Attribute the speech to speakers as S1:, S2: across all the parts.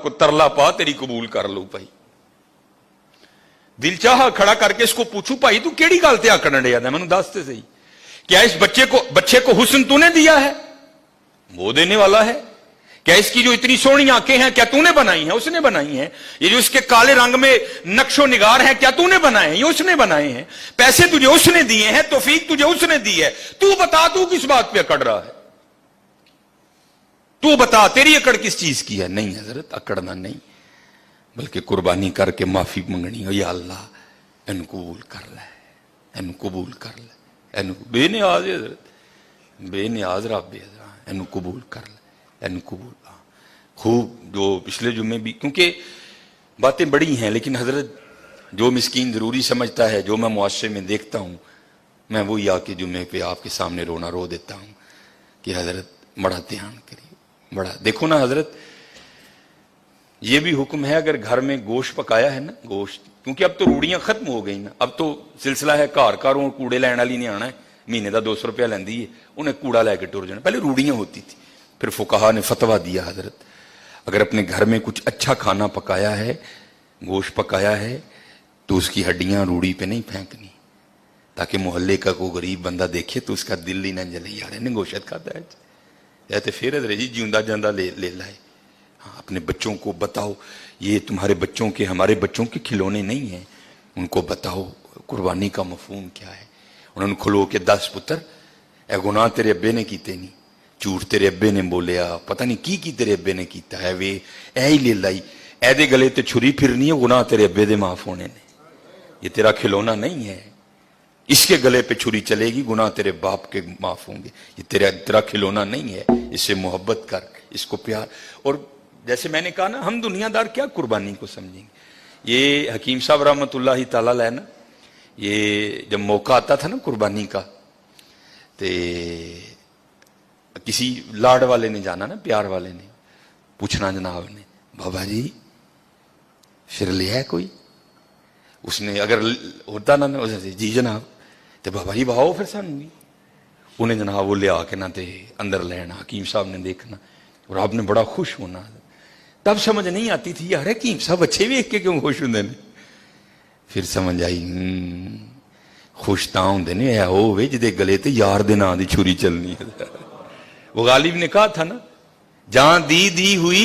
S1: को तरला पा तेरी कबूल कर लो भाई। दिल चाह खड़ा करके इसको पूछू भाई तू केड़ी गल ते आकड़न डिया मैनू दस ते सही, क्या इस बच्चे को हुस्न तूने दिया है? वो देने वाला है। क्या इसकी जो इतनी सोहनी आंखें हैं क्या तूने बनाई हैं? उसने बनाई हैं। ये जो इसके काले रंग में नक्शो निगार है क्या तूने बनाए हैं? ये उसने बनाए हैं। पैसे तुझे उसने दिए हैं, तौफीक तुझे उसने दी है। तू बता तू किस बात पे अकड़ रहा है? तू बता तेरी अकड़ किस चीज की है? नहीं हजरत अकड़ना नहीं, बल्कि कुर्बानी करके माफी मंगनी हो, या अल्लाह इन कबूल कर ले, इन कबूल कर ले, इन बेनियाज हजरत, बेनियाज रब इन कबूल कर ले, इन कबूल। खूब जो पिछले जुम्मे भी, क्योंकि बातें बड़ी हैं, लेकिन हजरत जो मिस्कीन जरूरी समझता है, जो मैं मुआशरे में देखता हूं, मैं वही आके जुम्मे पे आपके सामने रोना रो देता हूं कि हजरत बड़ा ध्यान करिए, बड़ा देखो ना हजरत। ये भी हुक्म है अगर घर में गोश्त पकाया है ना, गोश्त, क्योंकि अब तो रूड़ियां खत्म हो गई ना, अब तो सिलसिला है घर घरों कूड़े लैन वाली नहीं आना है, महीने का 200 रुपया लेंदी है, उन्हें कूड़ा लैके टुर जाना। पहले रूड़ियां होती थी, फिर फुकाहा ने फतवा दिया हजरत अगर अपने घर में कुछ अच्छा खाना पकाया है, गोश्त पकाया है, तो उसकी हड्डियां रूड़ी पे नहीं फेंकनी, ताकि मोहल्ले का कोई गरीब बंदा देखे तो उसका दिल ही ना जले, यार इन्हें गोश्त खाता है, या तो फिर हजरत जी जिंदा जांदा ले लाए। अपने बच्चों को बताओ ये तुम्हारे बच्चों के हमारे बच्चों के खिलौने नहीं हैं, उनको बताओ कुर्बानी का मफहूम क्या है। उन्होंने खुलो के 10 पुत्र ए गुनाह तेरे अब्बे ने कीते नहीं, झूठ तेरे अब्बे ने बोलिया, पता नहीं की तेरे अब्बे ने कीता है, वे ऐ ही ले लाई, ऐदे गले ते छुरी फिरनी है, गुनाह तेरे अब्बे दे माफ होने ने, ये तेरा खिलौना नहीं है, इसके गले पे छुरी चलेगी, गुनाह तेरे बाप के माफ होंगे, ये तेरा खिलौना नहीं है, इससे मोहब्बत कर, इसको प्यार। और जैसे मैंने कहा ना, हम दुनियादार क्या कुर्बानी को समझेंगे। ये हकीम साहब रहमतुल्लाह ताला अलैह ना, ये जब मौका आता था ना कुर्बानी का, तो किसी लाड वाले ने जाना ना, प्यार वाले ने पूछना जनाब ने, बाबा जी फिर लिया है कोई? उसने अगर होता ना जी जनाब, तो बाबा जी वाओ फिर सानू भी, उन्हें जनाब वो लिया के ना ते अंदर लेना, हकीम साहब ने देखना और आपने बड़ा खुश होना। तब समझ नहीं आती थी यार हकीम साहब अच्छे वेख के क्यों खुश होंगे ने, फिर समझ आई खुश तां होंदे ने ऐ होवे जिदे गले ते यार दे नां दी छुरी चलनी है। वो गालिब ने कहा था ना, जहां दी हुई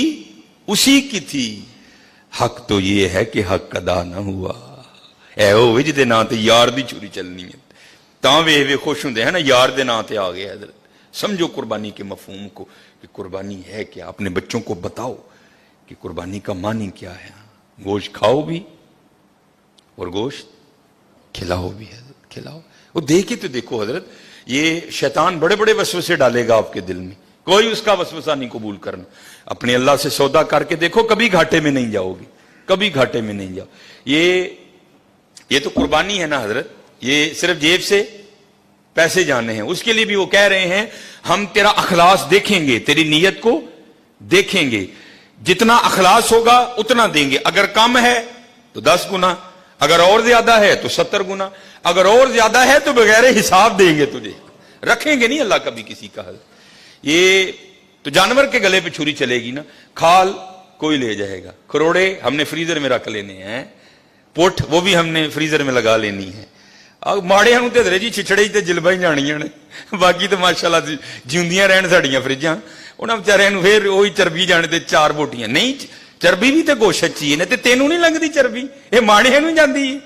S1: उसी की थी, हक तो ये है कि हक अदा ना हुआ, ऐ होवे जिदे नां ते यार दी छुरी चलनी है, तां वे खुश होंदे है ना, यार दे नां ते आ गए। हजरत समझो कुर्बानी के मफहूम को कि कुर्बानी है क्या। अपने बच्चों को बताओ कि कुर्बानी का मानी क्या है। गोश्त खाओ भी और गोश्त खिलाओ भी, हजरत खिलाओ। वो देखे तो देखो हजरत, ये शैतान बड़े बड़े वसवसे डालेगा आपके दिल में, कोई उसका वसवसा नहीं कबूल करना। अपने अल्लाह से सौदा करके देखो, कभी घाटे में नहीं जाओगे, कभी घाटे में नहीं जाओ। ये तो कुर्बानी है ना हजरत, ये सिर्फ जेब से पैसे जाने हैं। उसके लिए भी वो कह रहे हैं हम तेरा अखलास देखेंगे, तेरी नीयत को देखेंगे, जितना अखलास होगा उतना देंगे, अगर कम है तो 10 गुना, अगर और ज्यादा है तो 70 गुना, अगर और ज्यादा है तो बगैर हिसाब देंगे तुझे, रखेंगे नहीं अल्लाह कभी किसी का। ये तो जानवर के गले पे छुरी चलेगी ना, खाल कोई ले जाएगा, खरोड़े हमने फ्रीजर में रख लेने हैं, पुठ वो भी हमने फ्रीजर में लगा लेनी है, माड़े ते जी छिछड़े ते जिलबा ही जानियां ने, बाकी तो माशाअल्लाह जिंदियां रहन साडियां फ्रिजां, उन्हां बेचारियां फिर वही चरबी जाने ते 4 बोटियां नहीं, चरबी भी तो गोशत ची ने, तेनू नहीं लगती चरबी, ये माड़े नूं जांदी है,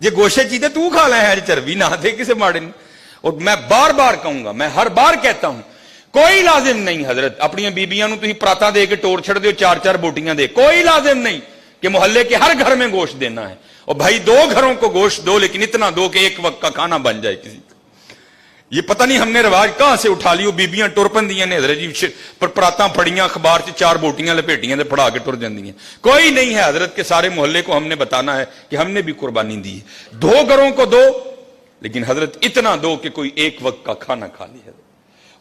S1: जे गोशत ची तू खा लै है चरबी ना दे किसी माड़े ने। और मैं बार बार कहूंगा, मैं हर बार कहता हूं, कोई लाजिम नहीं हजरत अपनी बीबियां नूं तुसीं परातां दे के टोर छड़ दो, 4-4 बोटियां दे, कोई लाजिम नहीं कि मोहल्ले के हर घर में गोश्त देना है। और भाई 2 घरों को गोश्त दो, लेकिन इतना दो कि एक वक्त का खाना बन जाए किसी का। ये पता नहीं हमने रिवाज कहां से उठा लियो, बीबियां टुर पंदियां ने हजरत जी, पर परातां फड़ियां अखबार च 4 बोटियां लपेटियां ते फड़ा के टुर जांदियां। कोई नहीं है हजरत के सारे मोहल्ले को हमने बताना है कि हमने भी कुर्बानी दी है। 2 घरों को दो, लेकिन हजरत इतना दो कि कोई एक वक्त का खाना खा ले।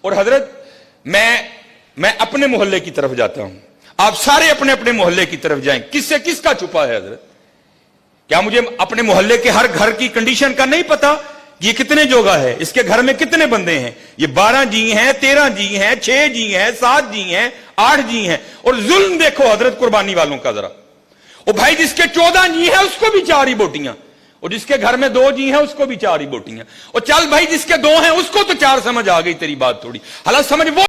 S1: और हजरत मैं अपने मोहल्ले की तरफ जाता हूं, आप सारे अपने अपने मोहल्ले की तरफ जाएं, किससे किसका छुपा है हजरत? क्या मुझे अपने मोहल्ले के हर घर की कंडीशन का नहीं पता? ये कितने जोगा है, इसके घर में कितने बंदे हैं, ये 12 जी हैं, 13 जी हैं, 6 जी हैं, 7 जी हैं, 8 जी हैं, और जुल्म देखो हजरत कुर्बानी वालों का जरा। और भाई जिसके 14 जी हैं उसको भी 4 ही बोटियां, और जिसके घर में 2 जी हैं उसको भी 4 ही बोटियां। और चल भाई जिसके 2 हैं उसको तो 4 समझ आ गई तेरी बात थोड़ी, हालांकि समझ वो